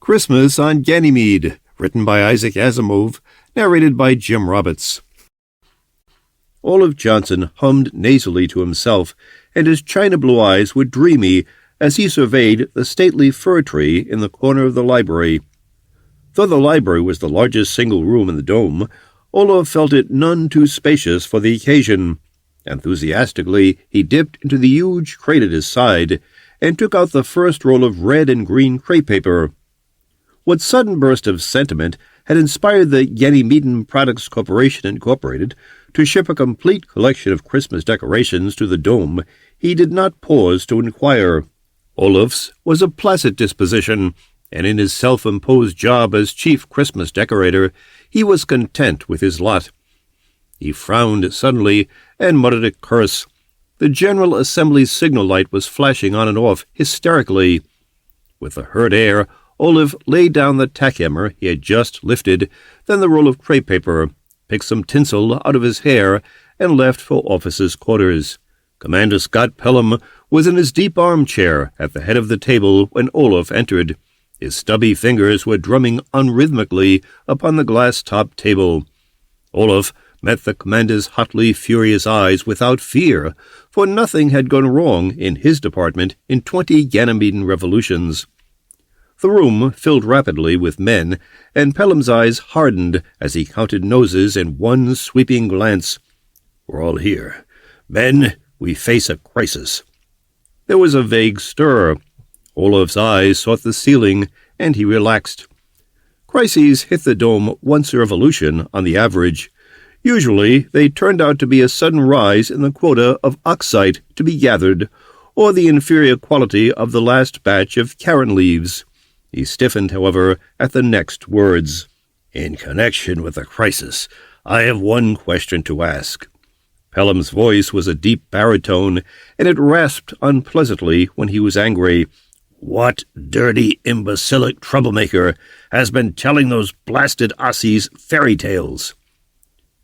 Christmas on Ganymede, written by Isaac Asimov, narrated by Jim Roberts. Olive Johnson hummed nasally to himself, and his china blue eyes were dreamy as he surveyed the stately fir tree in the corner of the library. Though the library was the largest single room in the dome, Olaf felt it none too spacious for the occasion. Enthusiastically, he dipped into the huge crate at his side and took out the first roll of red and green crepe paper. What sudden burst of sentiment had inspired the Ganymede Products Corporation Incorporated to ship a complete collection of Christmas decorations to the dome, he did not pause to inquire. Olaf's was a placid disposition, and in his self-imposed job as chief Christmas decorator, he was content with his lot. He frowned suddenly and muttered a curse. The General Assembly signal light was flashing on and off hysterically. With a hurt air, Olaf laid down the tack hammer he had just lifted, then the roll of crepe paper, picked some tinsel out of his hair, and left for officers' quarters. Commander Scott Pelham was in his deep armchair at the head of the table when Olaf entered. His stubby fingers were drumming unrhythmically upon the glass-topped table. Olaf met the commander's hotly furious eyes without fear, for nothing had gone wrong in his department in 20 Ganymede revolutions. The room filled rapidly with men, and Pelham's eyes hardened as he counted noses in one sweeping glance. "We're all here. Men, we face a crisis." There was a vague stir. Olaf's eyes sought the ceiling, and he relaxed. Crises hit the dome once a revolution on the average. Usually they turned out to be a sudden rise in the quota of oxite to be gathered, or the inferior quality of the last batch of caron leaves. He stiffened, however, at the next words. "In connection with the crisis, I have one question to ask." Pelham's voice was a deep baritone, and it rasped unpleasantly when he was angry. "What dirty, imbecilic troublemaker has been telling those blasted Aussies fairy tales?"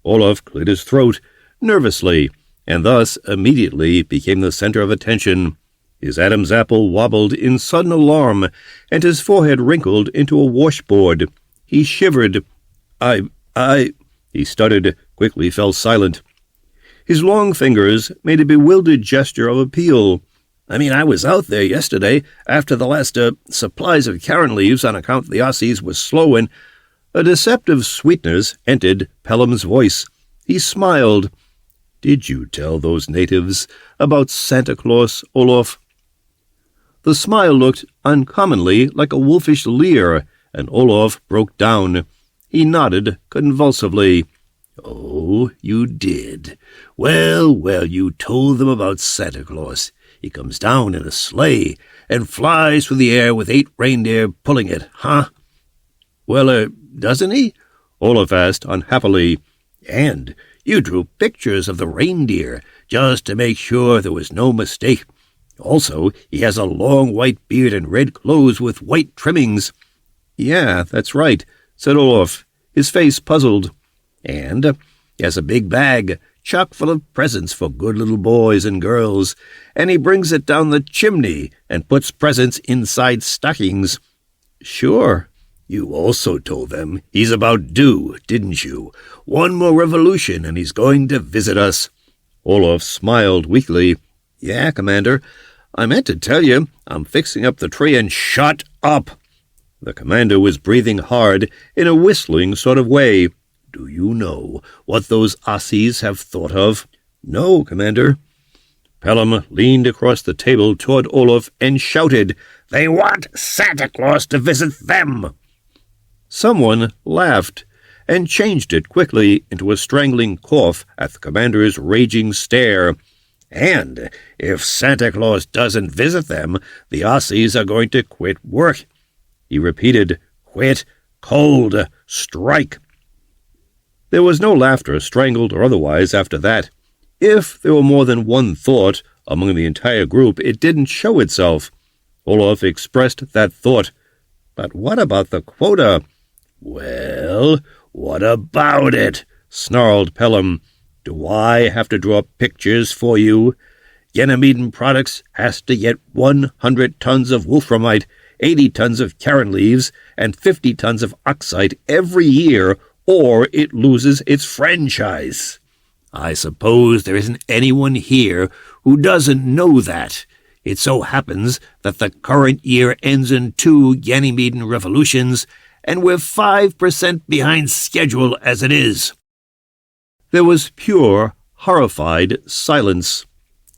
Olaf cleared his throat nervously, and thus immediately became the center of attention. His Adam's apple wobbled in sudden alarm, and his forehead wrinkled into a washboard. He shivered. I, he stuttered, quickly fell silent. His long fingers made a bewildered gesture of appeal. I was out there yesterday after the last supplies of caron leaves on account the Aussies was slow, and a deceptive sweetness entered Pelham's voice. He smiled. "Did you tell those natives about Santa Claus, Olaf?" The smile looked uncommonly like a wolfish leer, and Olaf broke down. He nodded convulsively. "Oh, you did. Well, you told them about Santa Claus. He comes down in a sleigh and flies through the air with 8 reindeer pulling it, huh?" "Well, doesn't he?" Olaf asked unhappily. "And you drew pictures of the reindeer just to make sure there was no mistake. Also, he has a long white beard and red clothes with white trimmings." "Yeah, that's right," said Olaf, his face puzzled. "And he has a big bag, chock full of presents for good little boys and girls, and he brings it down the chimney and puts presents inside stockings." "Sure." "You also told them he's about due, didn't you? One more revolution and he's going to visit us." Olaf smiled weakly. "Yeah, Commander. I meant to tell you I'm fixing up the tree and—" "Shut up!" The commander was breathing hard in a whistling sort of way. "Do you know what those Aussies have thought of?" "No, Commander." Pelham leaned across the table toward Olaf and shouted, "They want Santa Claus to visit them!" Someone laughed, and changed it quickly into a strangling cough at the commander's raging stare. "And if Santa Claus doesn't visit them, the Aussies are going to quit work." He repeated, "Quit, cold, strike." There was no laughter, strangled or otherwise, after that. If there were more than one thought among the entire group, it didn't show itself. Olaf expressed that thought. "But what about the quota?" "Well, what about it?" snarled Pelham. "Do I have to draw pictures for you? Ganymede Products has to get 100 tons of wolframite 80 tons of carron leaves, and 50 tons of oxide every year, or it loses its franchise. I suppose there isn't anyone here who doesn't know that. It so happens that the current year ends in 2 Ganymedean revolutions, and we're 5% behind schedule as it is." There was pure, horrified silence.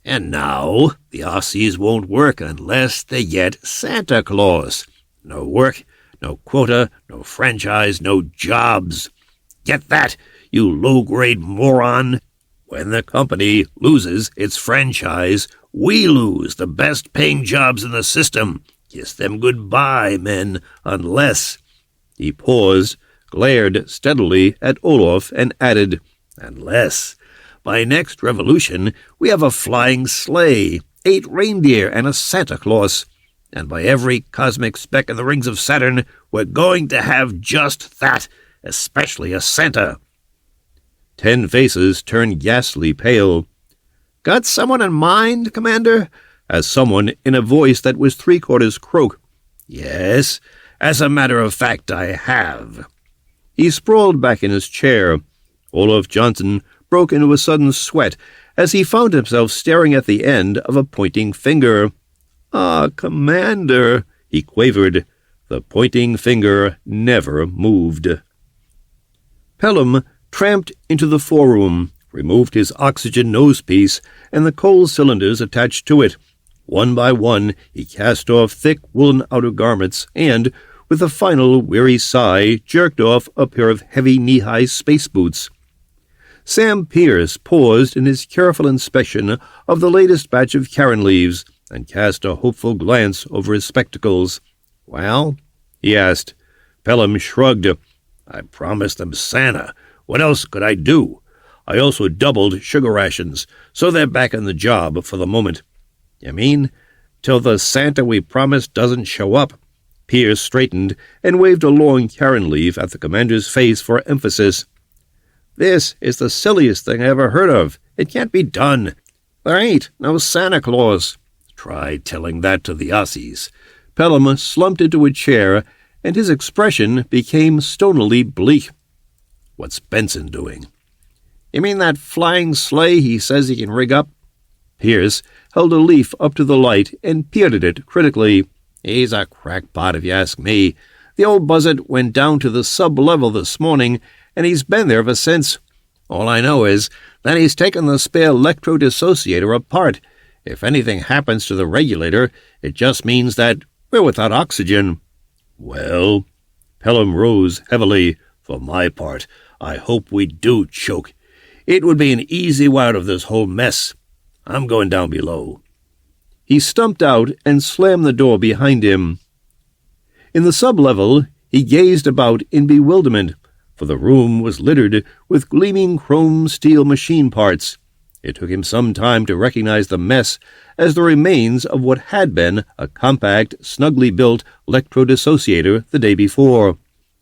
"And now the Aussies won't work unless they get Santa Claus. No work, no quota, no franchise, no jobs. Get that, you low-grade moron? When the company loses its franchise, we lose the best-paying jobs in the system. Kiss them goodbye, men, unless—" He paused, glared steadily at Olaf, and added, "Unless by next revolution we have a flying sleigh, 8 reindeer, and a Santa Claus. And by every cosmic speck in the rings of Saturn, we're going to have just that, especially a Santa." 10 faces turned ghastly pale. "Got someone in mind, Commander?" asked someone in a voice that was 3/4 croak. "Yes, as a matter of fact, I have." He sprawled back in his chair. Olaf Johnson broke into a sudden sweat as he found himself staring at the end of a pointing finger. "Ah, Commander," he quavered. The pointing finger never moved. Pelham tramped into the foreroom, removed his oxygen nosepiece and the coal cylinders attached to it. One by one he cast off thick woolen outer garments and, with a final weary sigh, jerked off a pair of heavy knee-high space boots. Sam Pierce paused in his careful inspection of the latest batch of carron leaves and cast a hopeful glance over his spectacles. "Well?" he asked. Pelham shrugged. "I promised them Santa. What else could I do? I also doubled sugar rations, so they're back on the job for the moment." "You mean, till the Santa we promised doesn't show up?" Pierce straightened and waved a long carron leaf at the commander's face for emphasis. "This is the silliest thing I ever heard of. It can't be done. There ain't no Santa Claus." "Try telling that to the Aussies." Pelham slumped into a chair, and his expression became stonily bleak. "What's Benson doing?" "You mean that flying sleigh he says he can rig up?" Pierce held a leaf up to the light and peered at it critically. "He's a crackpot, if you ask me. The old buzzard went down to the sub-level this morning, and he's been there ever since. All I know is that he's taken the spare electro-dissociator apart. If anything happens to the regulator, it just means that we're without oxygen." "Well," Pelham rose heavily, "for my part, I hope we do choke. It would be an easy way out of this whole mess. I'm going down below." He stumped out and slammed the door behind him. In the sub-level, he gazed about in bewilderment, for the room was littered with gleaming chrome steel machine parts. It took him some time to recognize the mess as the remains of what had been a compact, snugly built electrodissociator the day before.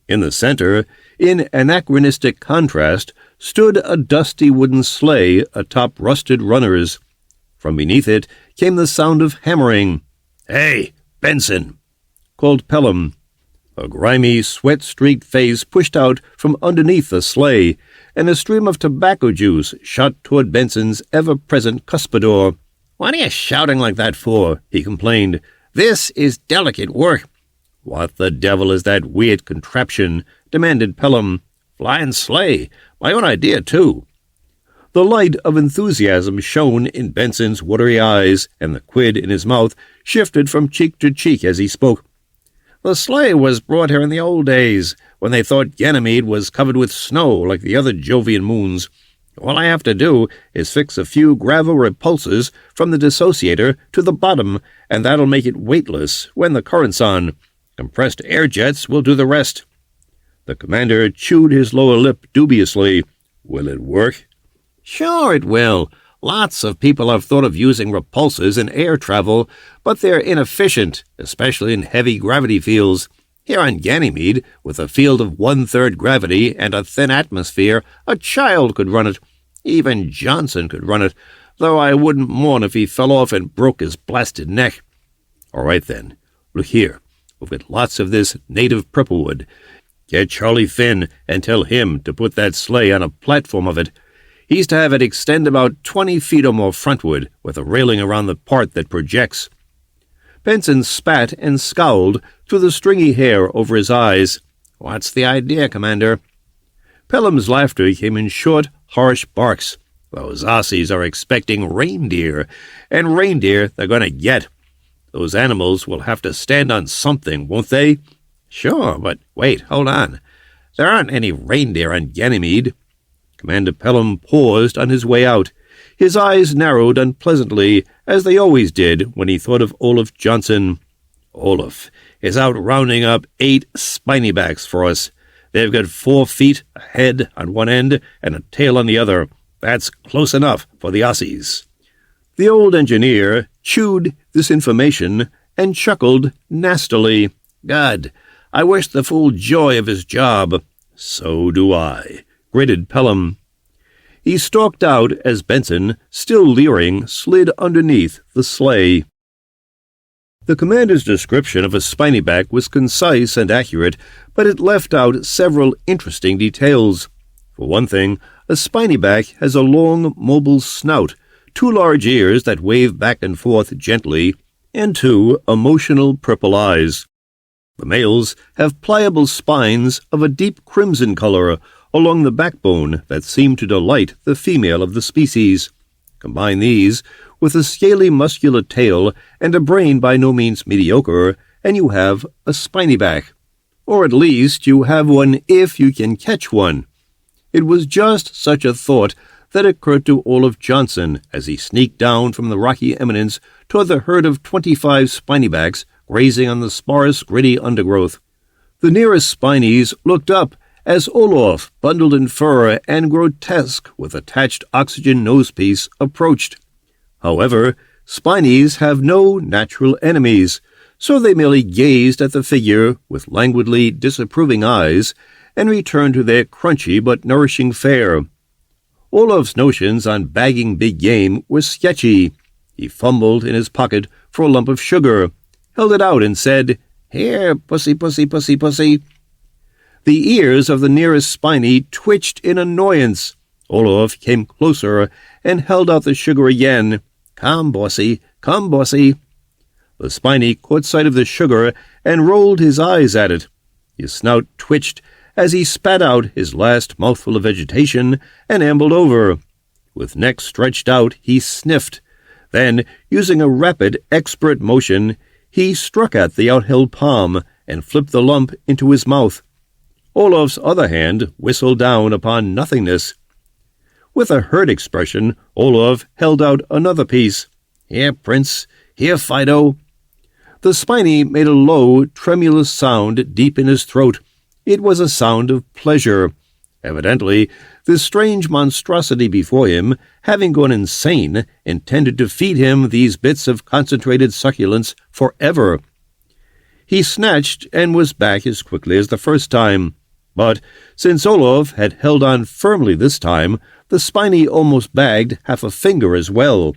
In the center, in anachronistic contrast, stood a dusty wooden sleigh atop rusted runners. From beneath it came the sound of hammering. "Hey, Benson!" called Pelham. A grimy, sweat-streaked face pushed out from underneath the sleigh, and a stream of tobacco juice shot toward Benson's ever-present cuspidor. "What are you shouting like that for?" he complained. "This is delicate work." "What the devil is that weird contraption?" demanded Pelham. "Flying sleigh. My own idea, too." The light of enthusiasm shone in Benson's watery eyes, and the quid in his mouth shifted from cheek to cheek as he spoke. "The sleigh was brought here in the old days, when they thought Ganymede was covered with snow like the other Jovian moons. All I have to do is fix a few gravel repulsors from the dissociator to the bottom, and that'll make it weightless when the current's on. Compressed air jets will do the rest." The commander chewed his lower lip dubiously. "Will it work?" "Sure it will. Lots of people have thought of using repulsors in air travel, but they're inefficient, especially in heavy gravity fields. Here on Ganymede, with a field of 1/3 gravity and a thin atmosphere, a child could run it. Even Johnson could run it, though I wouldn't mourn if he fell off and broke his blasted neck." "All right, then. Look here. We'll get lots of this native purplewood. Get Charlie Finn and tell him to put that sleigh on a platform of it. He's to have it extend about 20 feet or more frontward, with a railing around the part that projects." Benson spat and scowled through the stringy hair over his eyes. "What's the idea, Commander?" Pelham's laughter came in short, harsh barks. "Those Aussies are expecting reindeer, and reindeer they're going to get. Those animals will have to stand on something, won't they?" "Sure, but wait, hold on. There aren't any reindeer on Ganymede." Commander Pelham paused on his way out. His eyes narrowed unpleasantly, as they always did when he thought of Olaf Johnson. "Olaf is out rounding up 8 spinybacks for us. They've got 4 feet, a head on one end, and a tail on the other. That's close enough for the Aussies." The old engineer chewed this information and chuckled nastily. "God, I wish the fool joy of his job." "So do I," gritted Pelham. He stalked out as Benson, still leering, slid underneath the sleigh. The commander's description of a spinyback was concise and accurate, but it left out several interesting details. For one thing, a spinyback has a long, mobile snout, 2 large ears that wave back and forth gently, and 2 emotional purple eyes. The males have pliable spines of a deep crimson color along the backbone that seem to delight the female of the species. Combine these with a scaly muscular tail and a brain by no means mediocre, and you have a spinyback. Or at least you have one if you can catch one. It was just such a thought that occurred to Olaf Johnson as he sneaked down from the rocky eminence toward the herd of 25 spinybacks grazing on the sparse, gritty undergrowth. The nearest spinies looked up as Olaf, bundled in fur and grotesque with attached oxygen nosepiece, approached. However, spinies have no natural enemies, so they merely gazed at the figure with languidly disapproving eyes and returned to their crunchy but nourishing fare. Olaf's notions on bagging big game were sketchy. He fumbled in his pocket for a lump of sugar, held it out and said, "Here, pussy, pussy, pussy, pussy." The ears of the nearest spiny twitched in annoyance. Olaf came closer and held out the sugar again. "Come, bossy, come, bossy." The spiny caught sight of the sugar and rolled his eyes at it. His snout twitched as he spat out his last mouthful of vegetation and ambled over. With neck stretched out, he sniffed. Then, using a rapid, expert motion, he struck at the outheld palm and flipped the lump into his mouth. Olaf's other hand whistled down upon nothingness. With a hurt expression, Olaf held out another piece. "Here, Prince. Here, Fido." The spiny made a low, tremulous sound deep in his throat. It was a sound of pleasure. Evidently, this strange monstrosity before him, having gone insane, intended to feed him these bits of concentrated succulence forever. He snatched and was back as quickly as the first time. But since Olaf had held on firmly this time, the spiny almost bagged half a finger as well.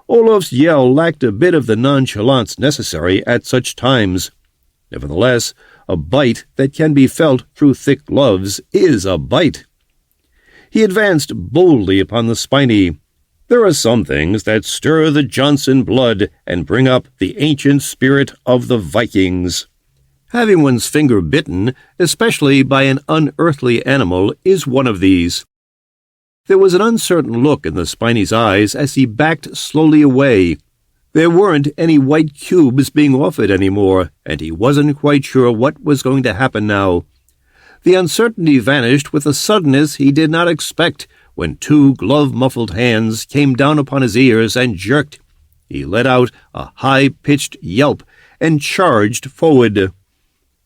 Olaf's yell lacked a bit of the nonchalance necessary at such times. Nevertheless, a bite that can be felt through thick gloves is a bite. He advanced boldly upon the spiny. There are some things that stir the Johnson blood and bring up the ancient spirit of the Vikings. Having one's finger bitten, especially by an unearthly animal, is one of these. There was an uncertain look in the spiny's eyes as he backed slowly away. There weren't any white cubes being offered anymore, and he wasn't quite sure what was going to happen now. The uncertainty vanished with a suddenness he did not expect when 2 glove-muffled hands came down upon his ears and jerked. He let out a high-pitched yelp and charged forward.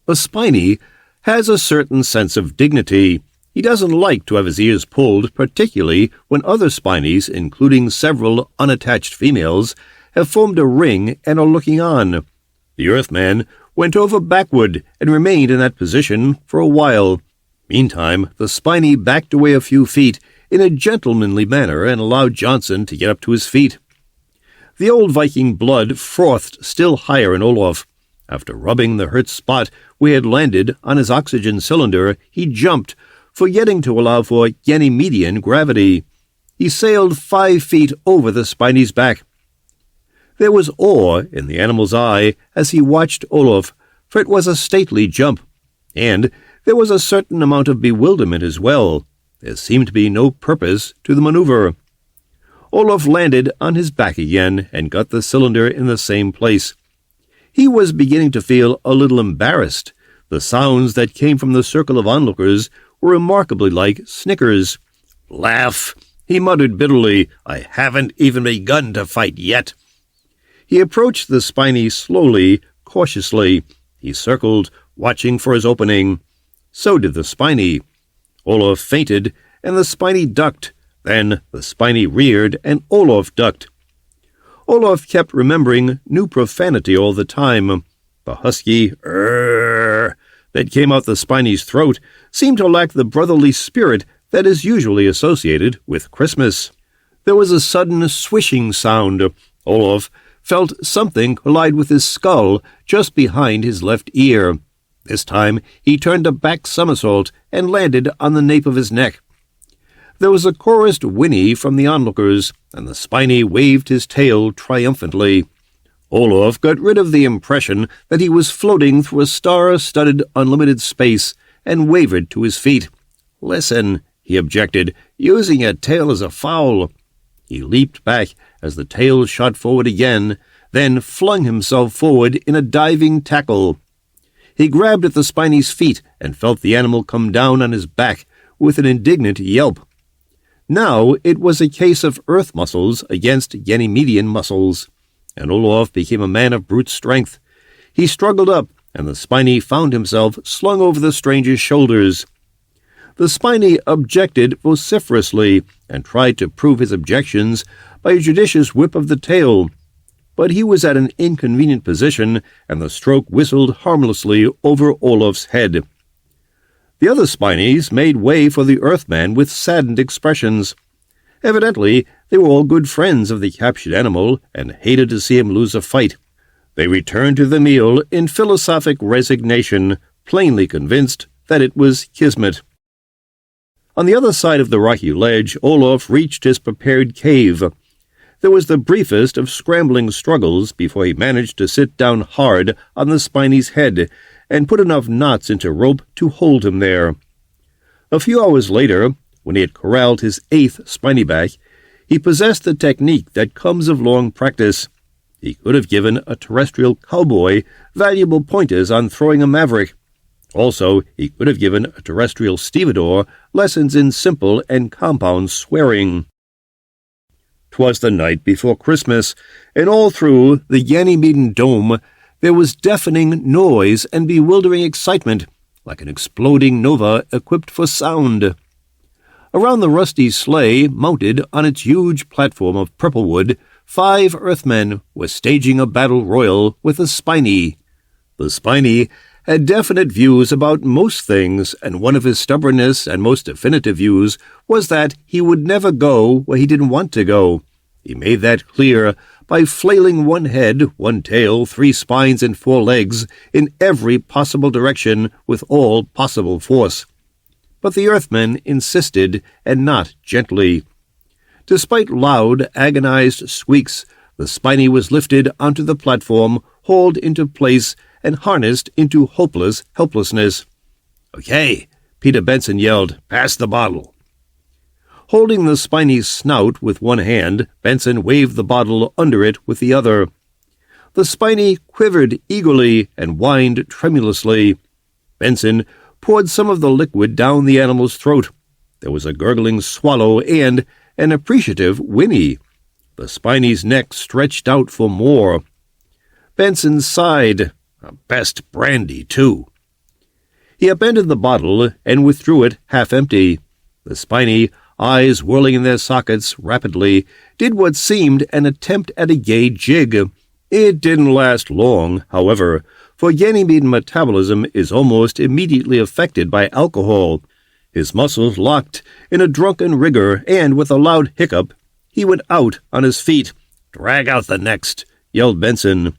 A spiny has a certain sense of dignity. He doesn't like to have his ears pulled, particularly when other spinies, including several unattached females, have formed a ring and are looking on. The Earthman went over backward and remained in that position for a while. Meantime, the spiny backed away a few feet in a gentlemanly manner and allowed Johnson to get up to his feet. The old Viking blood frothed still higher in Olaf. After rubbing the hurt spot where he had landed on his oxygen cylinder, he jumped, forgetting to allow for Ganymedian gravity. He sailed 5 feet over the Spiny's back. There was awe in the animal's eye as he watched Olaf, for it was a stately jump, and there was a certain amount of bewilderment as well. There seemed to be no purpose to the maneuver. Olaf landed on his back again and got the cylinder in the same place. He was beginning to feel a little embarrassed. The sounds that came from the circle of onlookers were remarkably like snickers. "Laugh," he muttered bitterly. "I haven't even begun to fight yet." He approached the Spiny slowly, cautiously. He circled, watching for his opening. So did the Spiny. Olaf feinted, and the Spiny ducked. Then the Spiny reared, and Olaf ducked. Olaf kept remembering new profanity all the time. The husky "Err" that came out the Spiny's throat seemed to lack the brotherly spirit that is usually associated with Christmas. There was a sudden swishing sound. Olaf felt something collide with his skull just behind his left ear. This time he turned a back somersault and landed on the nape of his neck. There was a chorused whinny from the onlookers, and the Spiny waved his tail triumphantly. Olaf got rid of the impression that he was floating through a star-studded unlimited space and wavered to his feet. "Listen," he objected, "using your tail is a foul." He leaped back as the tail shot forward again, then flung himself forward in a diving tackle. He grabbed at the Spiny's feet and felt the animal come down on his back with an indignant yelp. Now it was a case of earth muscles against Ganymedian muscles, and Olaf became a man of brute strength. He struggled up, and the Spiny found himself slung over the stranger's shoulders. The Spiny objected vociferously and tried to prove his objections by a judicious whip of the tail, but he was at an inconvenient position, and the stroke whistled harmlessly over Olaf's head. The other Spinies made way for the Earthman with saddened expressions. Evidently, they were all good friends of the captured animal and hated to see him lose a fight. They returned to the meal in philosophic resignation, plainly convinced that it was kismet. On the other side of the rocky ledge, Olaf reached his prepared cave. There was the briefest of scrambling struggles before he managed to sit down hard on the Spiny's head and put enough knots into rope to hold him there. A few hours later, when he had corralled his 8th Spinyback, he possessed the technique that comes of long practice. He could have given a terrestrial cowboy valuable pointers on throwing a maverick. Also, he could have given a terrestrial stevedore lessons in simple and compound swearing. 'Twas the night before Christmas, and all through the Ganymedean dome there was deafening noise and bewildering excitement, like an exploding nova equipped for sound. Around the rusty sleigh, mounted on its huge platform of purple wood, 5 Earthmen were staging a battle royal with a Spiny. The Spiny had definite views about most things, and one of his stubbornness and most definitive views was that he would never go where he didn't want to go. He made that clear by flailing 1 head, 1 tail, 3 spines, and 4 legs in every possible direction with all possible force. But the Earthmen insisted, and not gently. Despite loud, agonized squeaks, the Spiny was lifted onto the platform, hauled into place, and harnessed into hopeless helplessness. "Okay," Peter Benson yelled, "pass the bottle." Holding the Spiny's snout with 1 hand, Benson waved the bottle under it with the other. The Spiny quivered eagerly and whined tremulously. Benson poured some of the liquid down the animal's throat. There was a gurgling swallow and an appreciative whinny. The Spiny's neck stretched out for more. Benson sighed. "Best brandy, too." He upended the bottle and withdrew it half empty. The Spiny, eyes whirling in their sockets rapidly, did what seemed an attempt at a gay jig. It didn't last long, however, for Ganymedean metabolism is almost immediately affected by alcohol. His muscles locked in a drunken rigor, and with a loud hiccup, he went out on his feet. "Drag out the next," yelled Benson.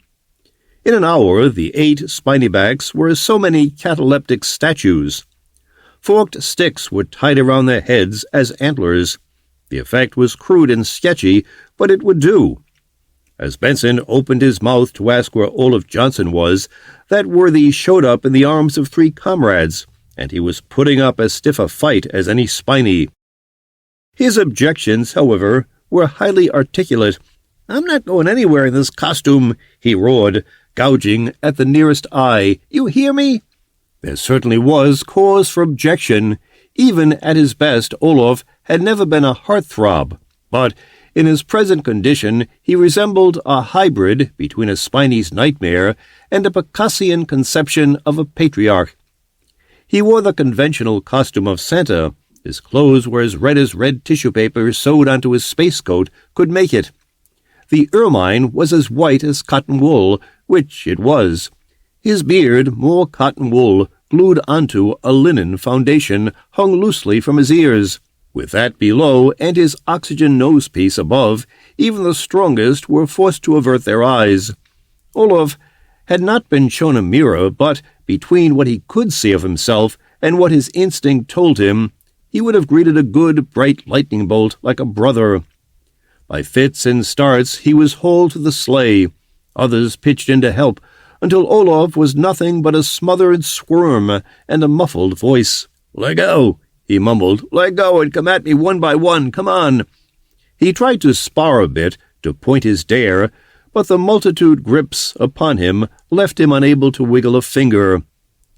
In an hour, the 8 spiny-backs were as so many cataleptic statues. Forked sticks were tied around their heads as antlers. The effect was crude and sketchy, but it would do. As Benson opened his mouth to ask where Olaf Johnson was, that worthy showed up in the arms of 3 comrades, and he was putting up as stiff a fight as any spiny. His objections, however, were highly articulate. "I'm not going anywhere in this costume," he roared, gouging at the nearest eye. "You hear me?" There certainly was cause for objection. Even at his best, Olaf had never been a heartthrob, but in his present condition he resembled a hybrid between a Spiny's nightmare and a Picassian conception of a patriarch. He wore the conventional costume of Santa. His clothes were as red tissue paper sewed onto his space coat could make it. The ermine was as white as cotton wool, which it was. His beard, more cotton wool, glued onto a linen foundation, hung loosely from his ears. With that below and his oxygen nose-piece above, even the strongest were forced to avert their eyes. Olaf had not been shown a mirror, but between what he could see of himself and what his instinct told him, he would have greeted a good, bright lightning bolt like a brother. By fits and starts he was hauled to the sleigh. Others pitched in to help, until Olaf was nothing but a smothered squirm and a muffled voice. "Let go," he mumbled. "Let go and come at me one by one. Come on." He tried to spar a bit, to point his dare, but the multitude grips upon him left him unable to wiggle a finger.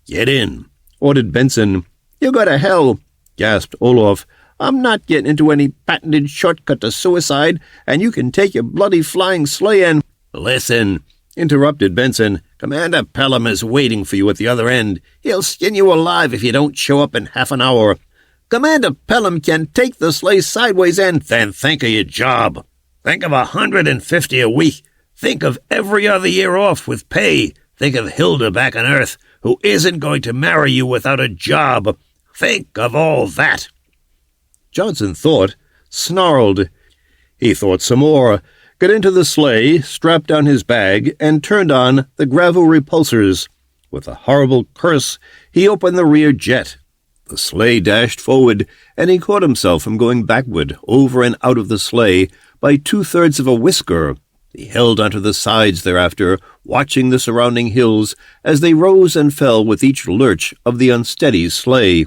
"Get in," ordered Benson. "You go to hell," gasped Olaf. "I'm not getting into any patented shortcut to suicide, and you can take your bloody flying sleigh and—" "Listen," interrupted Benson. "Commander Pelham is waiting for you at the other end. He'll skin you alive if you don't show up in half an hour." "Commander Pelham can take the sleigh sideways and—" "Then think of your job. Think of 150 a week. Think of every other year off with pay. Think of Hilda back on Earth, who isn't going to marry you without a job. Think of all that." Johnson thought, snarled. He thought some more, got into the sleigh, strapped down his bag, and turned on the gravel repulsors. With a horrible curse, he opened the rear jet. The sleigh dashed forward, and he caught himself from going backward, over and out of the sleigh, by 2/3 of a whisker. He held onto the sides thereafter, watching the surrounding hills as they rose and fell with each lurch of the unsteady sleigh.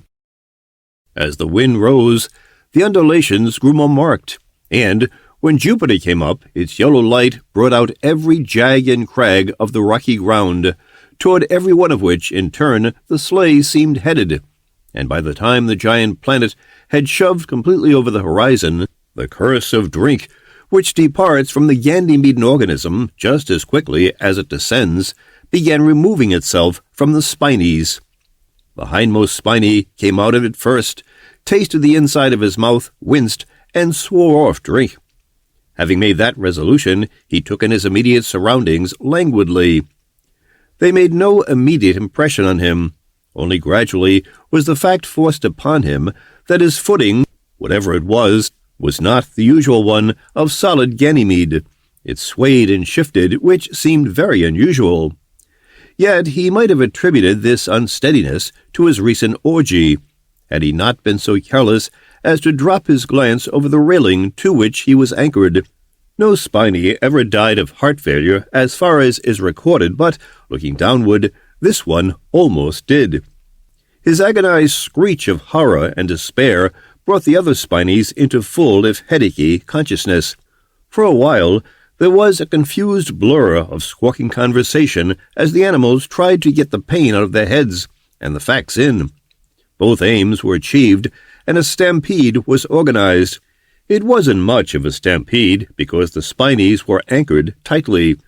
As the wind rose, the undulations grew more marked, and when Jupiter came up, its yellow light brought out every jag and crag of the rocky ground, toward every one of which, in turn, the sleigh seemed headed. And by the time the giant planet had shoved completely over the horizon, the curse of drink, which departs from the Ganymede organism just as quickly as it descends, began removing itself from the spinies. The hindmost spiny came out of it first, tasted the inside of his mouth, winced, and swore off drink. Having made that resolution, he took in his immediate surroundings languidly. They made no immediate impression on him. Only gradually was the fact forced upon him that his footing, whatever it was not the usual one of solid Ganymede. It swayed and shifted, which seemed very unusual. Yet he might have attributed this unsteadiness to his recent orgy, had he not been so careless as to drop his glance over the railing to which he was anchored. No spiny ever died of heart failure as far as is recorded, but, looking downward, this one almost did. His agonized screech of horror and despair brought the other spinies into full, if headachy, consciousness. For a while, there was a confused blur of squawking conversation as the animals tried to get the pain out of their heads, and the facts in. Both aims were achieved, and a stampede was organized. It wasn't much of a stampede, because the spinies were anchored tightly,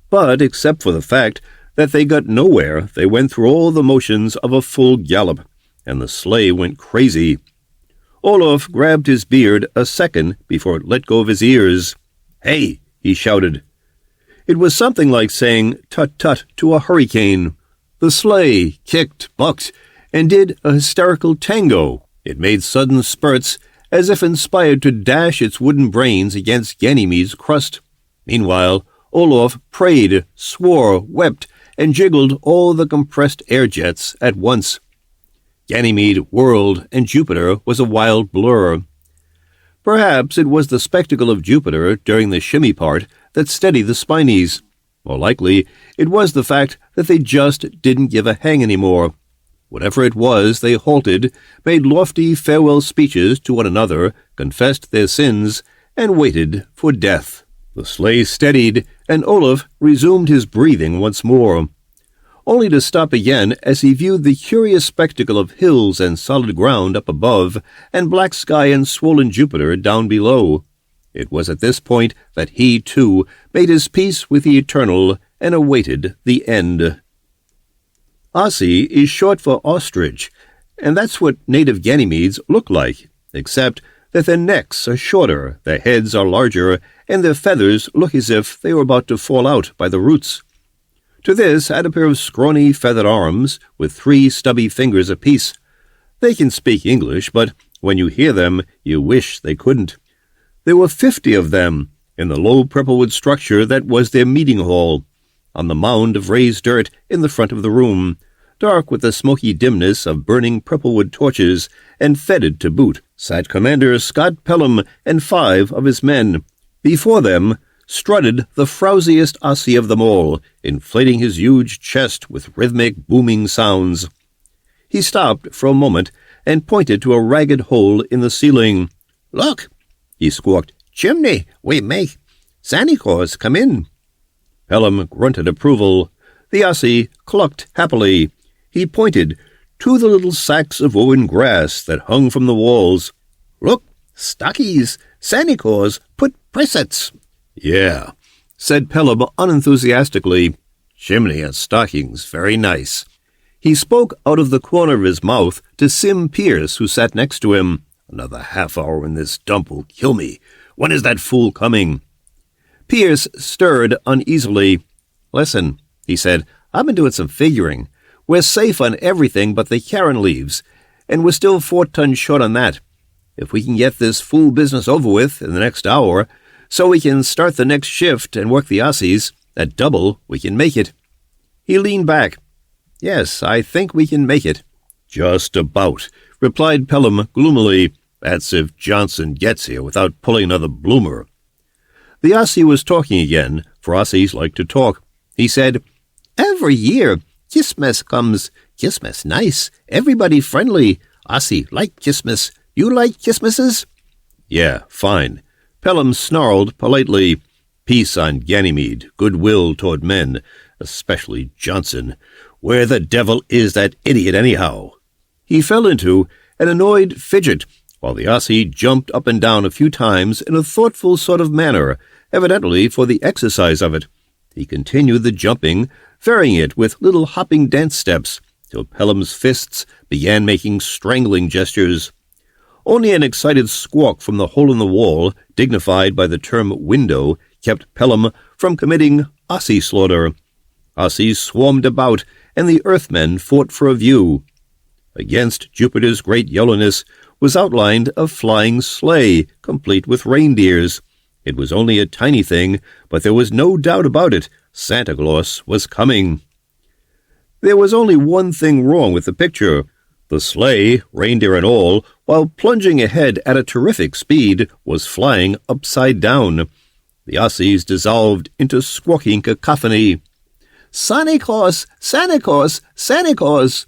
but except for the fact that they got nowhere, they went through all the motions of a full gallop, and the sleigh went crazy. Olaf grabbed his beard a second before it let go of his ears. "Hey!" he shouted. It was something like saying tut-tut to a hurricane. The sleigh kicked, bucked, and did a hysterical tango. It made sudden spurts, as if inspired to dash its wooden brains against Ganymede's crust. Meanwhile, Olaf prayed, swore, wept, and jiggled all the compressed air jets at once. Ganymede whirled, and Jupiter was a wild blur. Perhaps it was the spectacle of Jupiter during the shimmy part that steadied the Spinies. More likely, it was the fact that they just didn't give a hang anymore. Whatever it was, they halted, made lofty farewell speeches to one another, confessed their sins, and waited for death. The sleigh steadied, and Olaf resumed his breathing once more, only to stop again as he viewed the curious spectacle of hills and solid ground up above, and black sky and swollen Jupiter down below. It was at this point that he, too, made his peace with the eternal and awaited the end. Asi is short for ostrich, and that's what native Ganymedes look like, except that their necks are shorter, their heads are larger, and their feathers look as if they were about to fall out by the roots. To this add a pair of scrawny feathered arms with 3 stubby fingers apiece. They can speak English, but when you hear them, you wish they couldn't. There were 50 of them, in the low purplewood structure that was their meeting hall, on the mound of raised dirt in the front of the room, dark with the smoky dimness of burning purplewood torches, and fetid to boot, sat Commander Scott Pelham and 5 of his men. Before them strutted the frowsiest Asi of them all, inflating his huge chest with rhythmic booming sounds. He stopped for a moment and pointed to a ragged hole in the ceiling. "Look," he squawked. "Chimney we make. Santa Claus, come in." Pelham grunted approval. The Asi clucked happily. He pointed to the little sacks of woven grass that hung from the walls. "Look, stockies. Santa Claus put presets." "Yeah," said Pelham unenthusiastically. "Chimney and stockings, very nice." He spoke out of the corner of his mouth to Sim Pierce, who sat next to him. "Another half hour and this dump will kill me. When is that fool coming?" Pierce stirred uneasily. "Listen," he said, "I've been doing some figuring. We're safe on everything but the Karen leaves, and we're still 4 tons short on that. If we can get this fool business over with in the next hour, so we can start the next shift and work the Aussies, at double, we can make it." He leaned back. "Yes, I think we can make it." "Just about," replied Pelham gloomily. "That's if Johnson gets here without pulling another bloomer." The Aussie was talking again, for Aussies like to talk. He said, "Every year, Christmas comes. Christmas nice. Everybody friendly. Aussie like Christmas. You like Christmases?" "Yeah, fine." Pelham snarled politely. "Peace on Ganymede, goodwill toward men, especially Johnson. Where the devil is that idiot anyhow?" He fell into an annoyed fidget, while the Aussie jumped up and down a few times in a thoughtful sort of manner, evidently for the exercise of it. He continued the jumping, varying it with little hopping dance steps, till Pelham's fists began making strangling gestures. Only an excited squawk from the hole in the wall, dignified by the term window, kept Pelham from committing Aussie slaughter. Aussies swarmed about, and the Earthmen fought for a view. Against Jupiter's great yellowness was outlined a flying sleigh, complete with reindeers. It was only a tiny thing, but there was no doubt about it. Santa Claus was coming. There was only one thing wrong with the picture. The sleigh, reindeer and all, while plunging ahead at a terrific speed, was flying upside down. The Aussies dissolved into squawking cacophony. "Santa Claus! Santa Claus! Santa Claus!"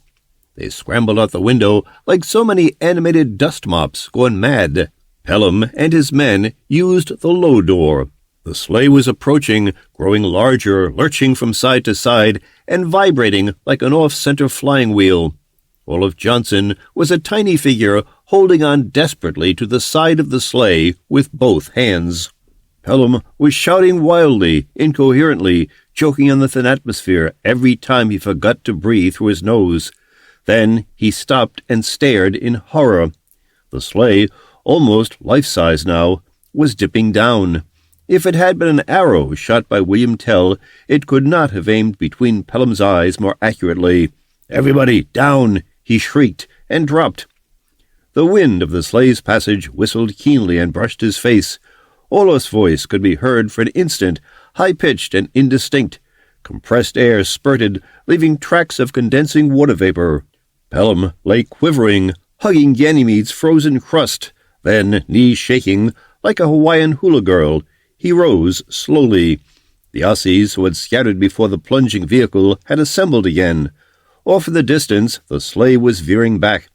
They scrambled out the window like so many animated dust mops going mad. Pelham and his men used the low door. The sleigh was approaching, growing larger, lurching from side to side, and vibrating like an off-center flying wheel. Olaf Johnson was a tiny figure holding on desperately to the side of the sleigh with both hands. Pelham was shouting wildly, incoherently, choking on the thin atmosphere every time he forgot to breathe through his nose. Then he stopped and stared in horror. The sleigh, almost life-size now, was dipping down. If it had been an arrow shot by William Tell, it could not have aimed between Pelham's eyes more accurately. "Everybody, down!" he shrieked, and dropped. The wind of the sleigh's passage whistled keenly and brushed his face. Olaf's voice could be heard for an instant, high-pitched and indistinct. Compressed air spurted, leaving tracks of condensing water vapor. Pelham lay quivering, hugging Ganymede's frozen crust. Then, knees shaking, like a Hawaiian hula girl, he rose slowly. The Aussies who had scattered before the plunging vehicle had assembled again. Off in the distance, the sleigh was veering back.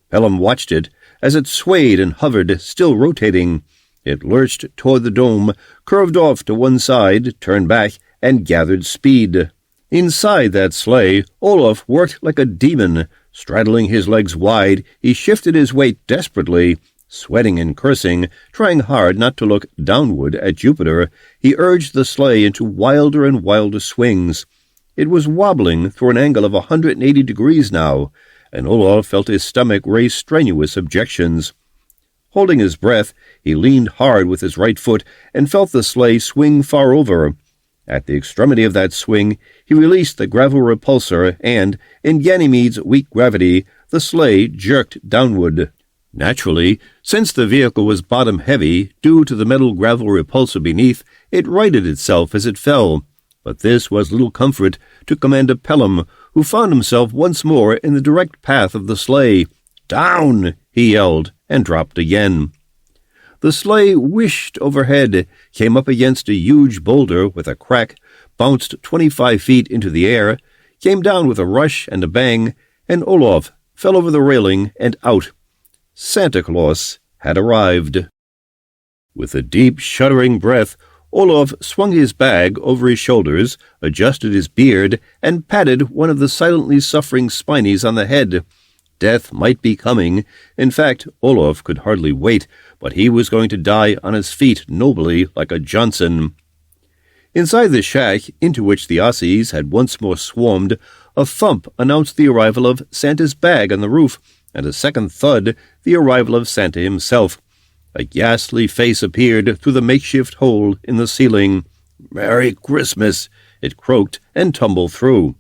Pelham watched it as it swayed and hovered, still rotating. It lurched toward the dome, curved off to one side, turned back, and gathered speed. Inside that sleigh, Olaf worked like a demon. Straddling his legs wide, he shifted his weight desperately. Sweating and cursing, trying hard not to look downward at Jupiter, he urged the sleigh into wilder and wilder swings. It was wobbling through an angle of 180 degrees now, and Olaf felt his stomach raise strenuous objections. Holding his breath, he leaned hard with his right foot and felt the sleigh swing far over. At the extremity of that swing, he released the gravel repulsor and, in Ganymede's weak gravity, the sleigh jerked downward. Naturally, since the vehicle was bottom-heavy, due to the metal gravel repulsor beneath, it righted itself as it fell. But this was little comfort to Commander Pelham, who found himself once more in the direct path of the sleigh. "Down!" he yelled, and dropped again. The sleigh whished overhead, came up against a huge boulder with a crack, bounced 25 feet into the air, came down with a rush and a bang, and Olaf fell over the railing and out. Santa Claus had arrived. With a deep, shuddering breath, Olaf swung his bag over his shoulders, adjusted his beard, and patted one of the silently suffering Spinies on the head. Death might be coming. In fact, Olaf could hardly wait, but he was going to die on his feet nobly like a Johnson. Inside the shack, into which the Aussies had once more swarmed, a thump announced the arrival of Santa's bag on the roof, and a second thud, the arrival of Santa himself. A ghastly face appeared through the makeshift hole in the ceiling. "Merry Christmas!" it croaked, and tumbled through.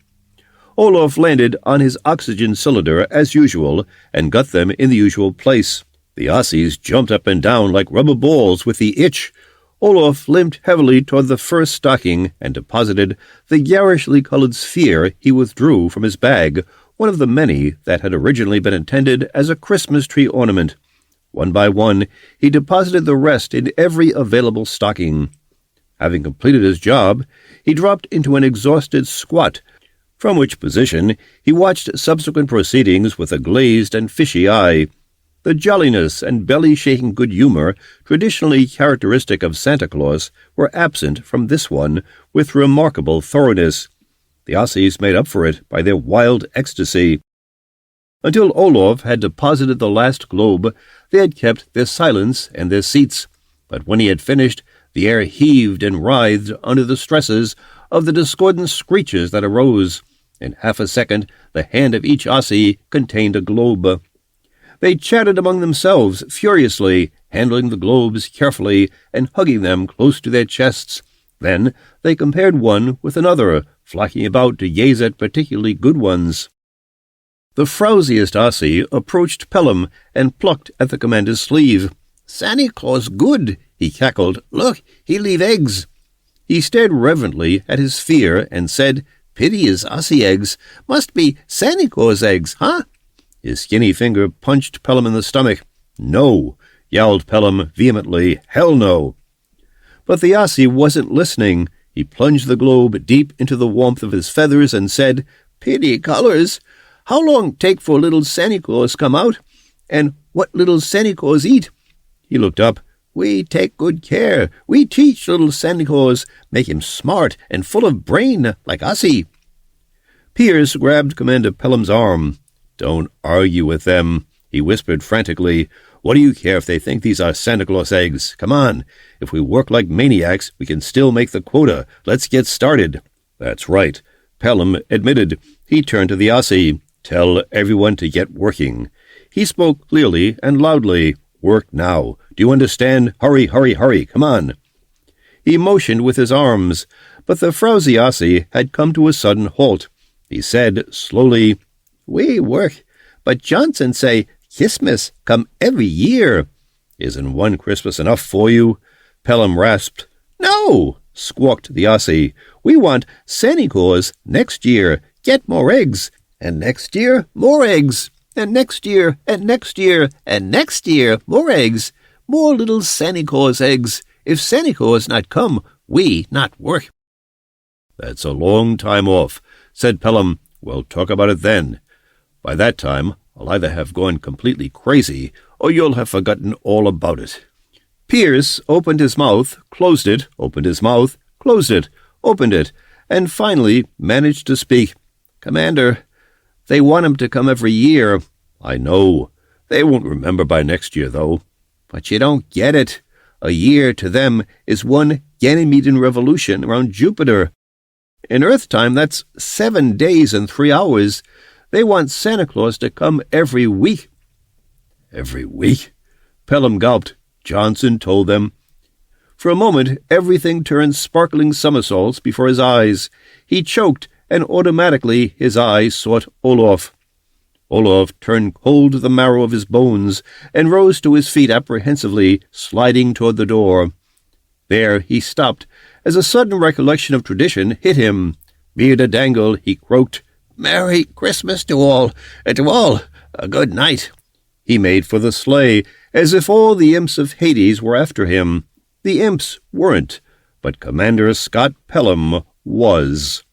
Olaf landed on his oxygen cylinder as usual, and got them in the usual place. The Aussies jumped up and down like rubber balls with the itch. Olaf limped heavily toward the first stocking and deposited the garishly colored sphere he withdrew from his bag, one of the many that had originally been intended as a Christmas tree ornament. One by one, he deposited the rest in every available stocking. Having completed his job, he dropped into an exhausted squat, from which position he watched subsequent proceedings with a glazed and fishy eye. The jolliness and belly-shaking good humor traditionally characteristic of Santa Claus were absent from this one with remarkable thoroughness. The Aussies made up for it by their wild ecstasy. Until Olaf had deposited the last globe, they had kept their silence and their seats. But when he had finished, the air heaved and writhed under the stresses of the discordant screeches that arose. In half a second, the hand of each Aussie contained a globe. They chatted among themselves furiously, handling the globes carefully and hugging them close to their chests. Then they compared one with another, flocking about to gaze at particularly good ones. The frowsiest Aussie approached Pelham and plucked at the commander's sleeve. "Santa Claus good," he cackled. "Look, he leave eggs." He stared reverently at his sphere and said, "Pity is Aussie eggs. Must be Santa Claus eggs, huh?" His skinny finger punched Pelham in the stomach. "No," yowled Pelham vehemently. "Hell no." But the Aussie wasn't listening. He plunged the globe deep into the warmth of his feathers and said, "Pity colors. How long take for little Santa Claus come out? And what little Santa Claus eat?" He looked up. "We take good care. We teach little Santa Claus, make him smart and full of brain like Aussie." Pierce grabbed Commander Pelham's arm. "Don't argue with them," he whispered frantically. "What do you care if they think these are Santa Claus eggs? Come on. If we work like maniacs, we can still make the quota. Let's get started." "That's right," Pelham admitted. He turned to the Aussie. "Tell everyone to get working." He spoke clearly and loudly. "Work now. Do you understand? Hurry, hurry, hurry. Come on." He motioned with his arms, but the frowsy Aussie had come to a sudden halt. He said slowly, "We work, but Johnson say Christmas come every year." "Isn't one Christmas enough for you?" Pelham rasped. "No," squawked the Aussie. "We want Santa Claus next year. Get more eggs. And next year, more eggs. And next year, and next year, and next year, more eggs. More little Santa Claus eggs. If Santa Claus not come, we not work." "That's a long time off," said Pelham. "We'll talk about it then. By that time, I'll either have gone completely crazy, or you'll have forgotten all about it." Pierce opened his mouth, closed it, opened his mouth, closed it, opened it, and finally managed to speak. "Commander, they want him to come every year." "I know. They won't remember by next year, though." "But you don't get it. A year to them is one Ganymedean revolution around Jupiter. In Earth time, that's 7 days and 3 hours. They want Santa Claus to come every week." "Every week?" Pelham gulped. Johnson told them. For a moment, everything turned sparkling somersaults before his eyes. He choked, and automatically his eyes sought Olaf. Olaf turned cold to the marrow of his bones and rose to his feet apprehensively, sliding toward the door. There he stopped, as a sudden recollection of tradition hit him. "Beard a dangle," he croaked. "Merry Christmas to all, a good night." He made for the sleigh, as if all the imps of Hades were after him. The imps weren't, but Commander Scott Pelham was.